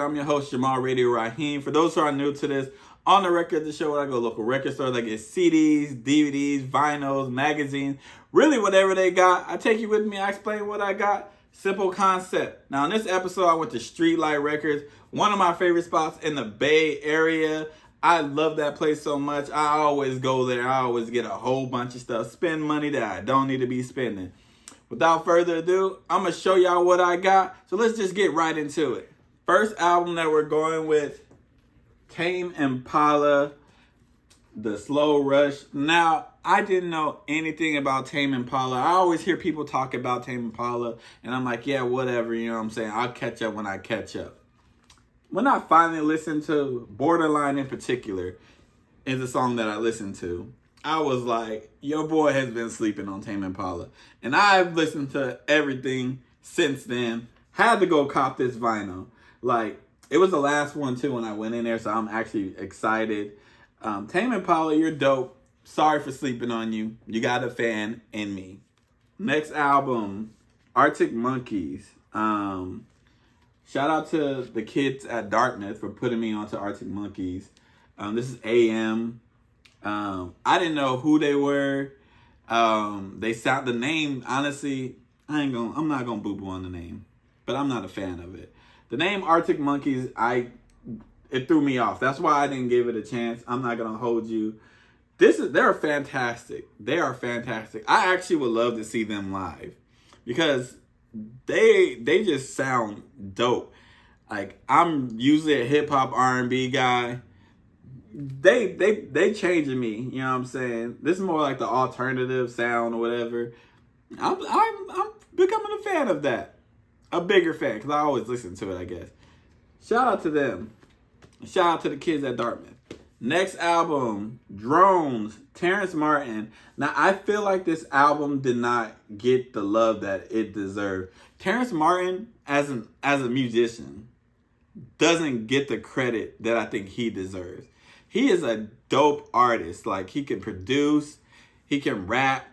I'm your host, Jamal Radio Raheem. For those who are new to this, on the record, the show where I go to local record stores, I get CDs, DVDs, vinyls, magazines, really whatever they got. I take you with me, I explain what I got. Simple concept. Now, in this episode, I went to Streetlight Records, one of my favorite spots in the Bay Area. I love that place so much. I always go there. I always get a whole bunch of stuff, spend money that I don't need to be spending. Without further ado, I'm going to show y'all what I got. So let's just get right into it. First album that we're going with, Tame Impala, The Slow Rush. Now, I didn't know anything about Tame Impala. I always hear people talk about Tame Impala, and I'm like, yeah, whatever, you know what I'm saying? I'll catch up when I catch up. When I finally listened to Borderline in particular, is a song that I listened to. I was like, your boy has been sleeping on Tame Impala. And I've listened to everything since then. Had to go cop this vinyl. Like, it was the last one too when I went in there, so I'm actually excited. Tame Impala, you're dope. Sorry for sleeping on you. You got a fan in me. Next album, Arctic Monkeys. Shout out to the kids at Dartmouth for putting me onto Arctic Monkeys. This is AM. I didn't know who they were. The name, honestly, I'm not gonna boo-boo on the name, but I'm not a fan of it. The name Arctic Monkeys, it threw me off. That's why I didn't give it a chance. I'm not gonna hold you. They're fantastic. They are fantastic. I actually would love to see them live because they just sound dope. Like, I'm usually a hip hop R&B guy. They changing me, you know what I'm saying? This is more like the alternative sound or whatever. I'm becoming a fan of that. A bigger fan, because I always listen to it, I guess. Shout out to them. Shout out to the kids at Dartmouth. Next album, Drones, Terrence Martin. Now, I feel like this album did not get the love that it deserved. Terrence Martin, as a musician, doesn't get the credit that I think he deserves. He is a dope artist. Like, he can produce, he can rap.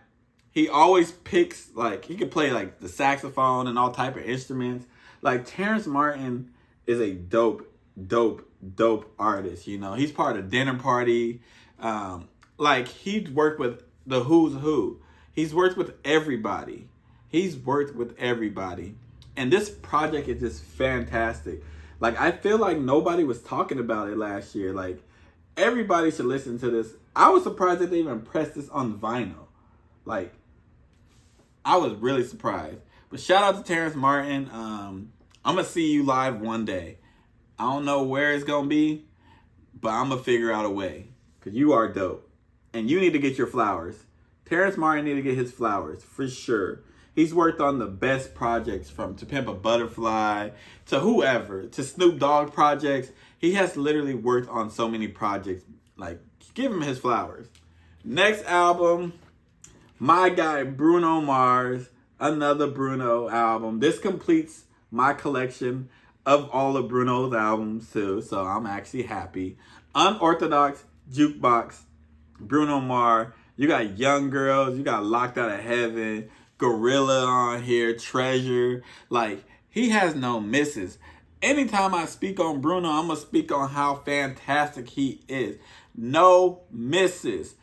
He always picks, like, he can play, like, the saxophone and all type of instruments. Like, Terrence Martin is a dope artist, you know. He's part of Dinner Party. Like, he's worked with the who's who. He's worked with everybody. And this project is just fantastic. Like, I feel like nobody was talking about it last year. Like, everybody should listen to this. I was surprised that they even pressed this on vinyl. Like, I was really surprised. But shout out to Terrence Martin. I'm going to see you live one day. I don't know where it's going to be, but I'm going to figure out a way. Because you are dope. And you need to get your flowers. Terrence Martin need to get his flowers, for sure. He's worked on the best projects, from To Pimp a Butterfly to whoever, to Snoop Dogg projects. He has literally worked on so many projects. Like, give him his flowers. Next album, my guy Bruno Mars, another Bruno album. This completes my collection of all of Bruno's albums too, so I'm actually happy. Unorthodox Jukebox, Bruno Mars. You got Young Girls, you got Locked Out of Heaven, Gorilla on here, Treasure. Like, he has no misses. Anytime I speak on Bruno, I'm going to speak on how fantastic he is. No misses.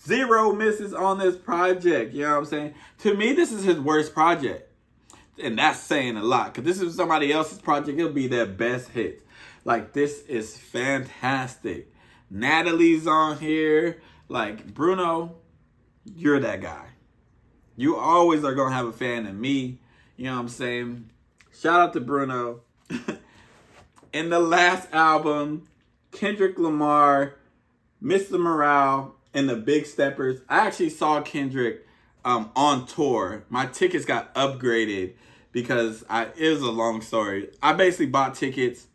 0 misses on this project. You know what I'm saying? To me, this is his worst project. And that's saying a lot. Because this is somebody else's project. It'll be their best hit. Like, this is fantastic. Natalie's on here. Like, Bruno, you're that guy. You always are going to have a fan in me. You know what I'm saying? Shout out to Bruno. In the last album, Kendrick Lamar, Mr. Morale, and the Big Steppers. I actually saw Kendrick on tour. My tickets got upgraded because it was a long story. I basically bought tickets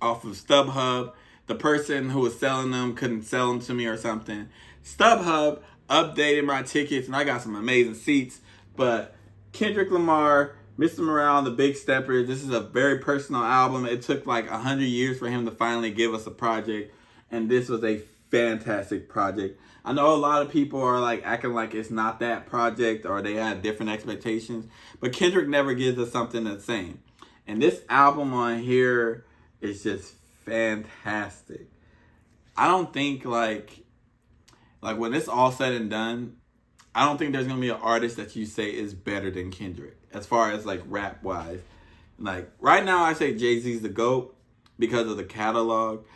off of StubHub. The person who was selling them couldn't sell them to me or something. StubHub updated my tickets, and I got some amazing seats. But Kendrick Lamar, Mr. Morale, and the Big Steppers, this is a very personal album. It took like 100 years for him to finally give us a project, and this was a fantastic project. I know a lot of people are like acting like it's not that project or they had different expectations, but Kendrick never gives us something the same. And this album on here is just fantastic. I don't think like when it's all said and done, I don't think there's gonna be an artist that you say is better than Kendrick as far as like rap wise. Like right now, I say Jay-Z's the GOAT because of the catalog.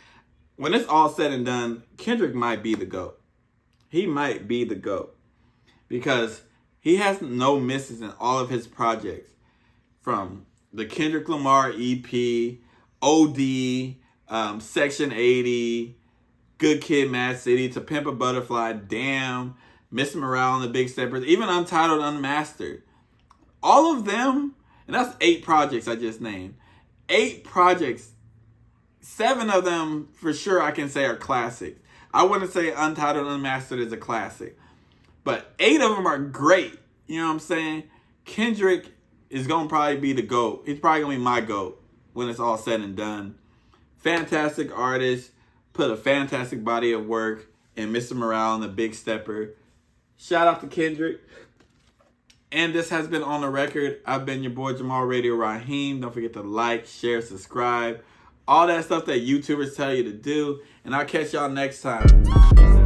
When it's all said and done, Kendrick might be the GOAT. He might be the GOAT because he has no misses in all of his projects, from the Kendrick Lamar EP, OD, Section 80, Good Kid, Mad City, To Pimp a Butterfly, Damn, Mr. Morale and the Big Steppers, even Untitled Unmastered. All of them, and that's 8 projects I just named. 8 projects, 7 of them for sure I can say are classics. I wouldn't say Untitled Unmastered is a classic, but 8 of them are great. You know what I'm saying? Kendrick is going to probably be the GOAT. He's probably going to be my GOAT when it's all said and done. Fantastic artist, put a fantastic body of work in Mr. Morale and the Big Stepper. Shout out to Kendrick. And this has been On The Record. I've been your boy Jamal Radio Raheem. Don't forget to like, share, subscribe. All that stuff that YouTubers tell you to do. And I'll catch y'all next time. Peace out.